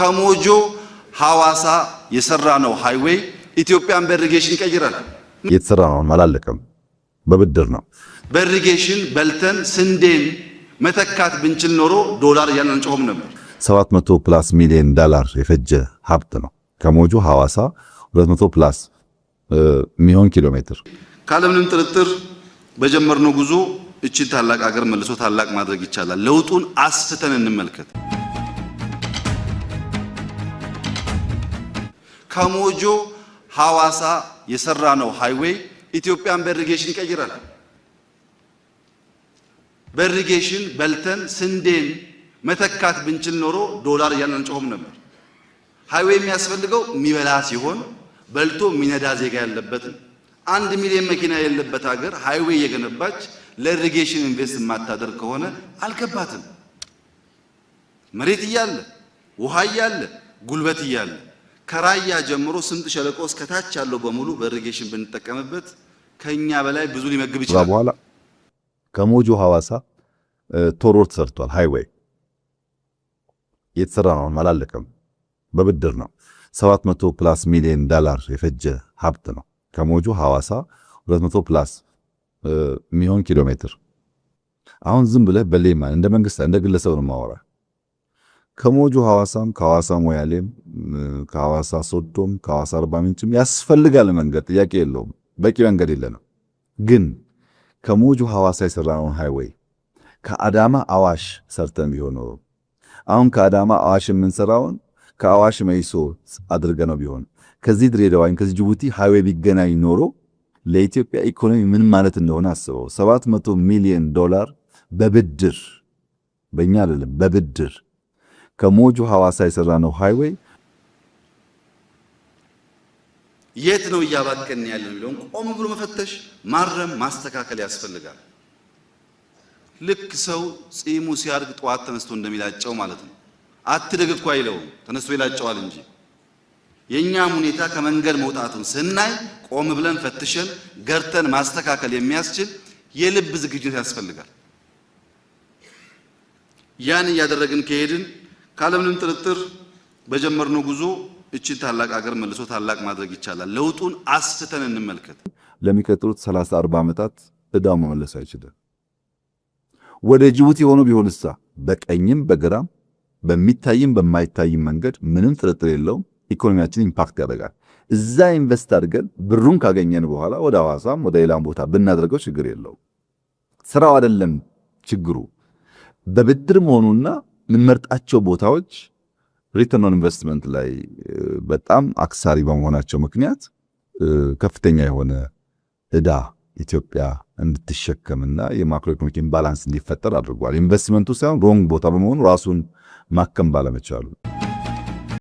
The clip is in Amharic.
ከሞጆ ሐዋሳ የሰራነው ሃይዌይ ኢትዮጵያን በኢሪጌሽን ይቀይራል። የተሰራ ነው አላለቀም፣ በብድር ነው። በኢሪጌሽን በልተን ስንዴን መተካት ብንችል ኖሮ ዶላር እያልን አንጮህም ነበር። 700+ ሚሊዮን ዶላር የፈጀ ሀብት ነው። ከሞጆ ሐዋሳ 200+ ሚሊዮን ኪሎ ሜትር። ካለምንም ጥርጥር በጀመርነው ጉዞ እቺን ታላቅ ሀገር መልሶ ታላቅ ማድረግ ይቻላል። ለውጡን አስተን እንመልከት። ከሞጆ ሐዋሳ የሰራነው ሃይዌይ ኢትዮጵያን በኢሪጌሽን ይቀይራል። በኢሪጌሽን በልተን ስንዴን መተካት ብንችል ኖሮ ዶላር እያልን አንጮህም ነበር። ሃይዌይ የሚያስፈልገው የሚበላ ሲሆን በልቶ የሚነዳ ዜጋ ያለበት 1 ሚሊዮን መኪና የሌለበት ሀገር ሃይዌይ የገነባች ለኢሪጌሽን ኢንቨስት የማታደርግ ከሆነ አልገባትም። መሬት እያለ ውሃ እያለ ጉልበት እያለ ከራያ ጀምሮ ስምጥ ሸለቆ እስከ ታች ያለው በሙሉ በኢሪጌሽን ብንጠቀምበት ከኛ በላይ ብዙ ሊመግብ ይችላል። በኋላ ከሞጆ ሐዋሳ ቶር ሮድ ተሰርቷል። ሃይዌይ የተሰራ ነው አላለቀም፣ በብድር ነው። 700+ ሚሊዮን ዶላር የፈጀ ሀብት ነው። ከሞጆ ሐዋሳ 200+ ሚሊዮን ኪሎ ሜትር። አሁን ዝም ብለህ በሌማን እንደ መንግስት እንደ ግለሰብ ነው ማወራ። ከሞጆ ሐዋሳም ከሐዋሳ ሞያሌም ከሐዋሳ ሶዶም ከሐዋሳ አርባ ምንጭም ያስፈልጋል መንገድ፣ ጥያቄ የለውም። በቂ መንገድ የለንም። ግን ከሞጆ ሐዋሳ የሰራነውን ሃይዌይ ከአዳማ አዋሽ ሰርተን ቢሆን ኖሮ አሁን ከአዳማ አዋሽ የምንሰራውን ከአዋሽ መይሶ አድርገነው ቢሆን ከዚህ ድሬዳዋ ከዚህ ጅቡቲ ሃይዌይ ቢገናኝ ኖሮ ለኢትዮጵያ ኢኮኖሚ ምን ማለት እንደሆነ አስበው። 700 ሚሊዮን ዶላር በብድር በእኛ አይደለም በብድር ከሞጆ ሐዋሳ የሰራነው ሃይዌይ የት ነው እያባከን ያለው የሚለውን ቆም ብሎ መፈተሽ፣ ማረም፣ ማስተካከል ያስፈልጋል። ልክ ሰው ጺሙ ሲያርግ ጠዋት ተነስቶ እንደሚላጨው ማለት ነው። አትደግ እኮ አይለውም፣ ተነስቶ ይላጨዋል እንጂ። የኛም ሁኔታ ከመንገድ መውጣቱን ስናይ ቆም ብለን ፈትሸን ገርተን ማስተካከል የሚያስችል የልብ ዝግጅት ያስፈልጋል። ያን እያደረግን ከሄድን ካለምንም ጥርጥር በጀመርነው ጉዞ እቺን ታላቅ ሀገር መልሶ ታላቅ ማድረግ ይቻላል። ለውጡን አስተን እንመልከት። ለሚቀጥሉት 30-40 ዓመታት እዳው መመለስ አይችልም። ወደ ጅቡቲ ሆኖ ቢሆንሳ በቀኝም በግራም በሚታይም በማይታይም መንገድ ምንም ጥርጥር የለውም ኢኮኖሚያችን ኢምፓክት ያደርጋል። እዛ ኢንቨስት አድርገን ብሩን ካገኘን በኋላ ወደ ሐዋሳም ወደ ሌላም ቦታ ብናደርገው ችግር የለውም። ስራው አይደለም ችግሩ፣ በብድር መሆኑና የምንመርጣቸው ቦታዎች ሪተርን ኦን ኢንቨስትመንት ላይ በጣም አክሳሪ በመሆናቸው ምክንያት ከፍተኛ የሆነ እዳ ኢትዮጵያ እንድትሸከምና የማክሮ ኢኮኖሚክ ኢምባላንስ እንዲፈጠር አድርጓል። ኢንቨስትመንቱ ሳይሆን ሮንግ ቦታ በመሆኑ ራሱን ማከም ባለመቻሉ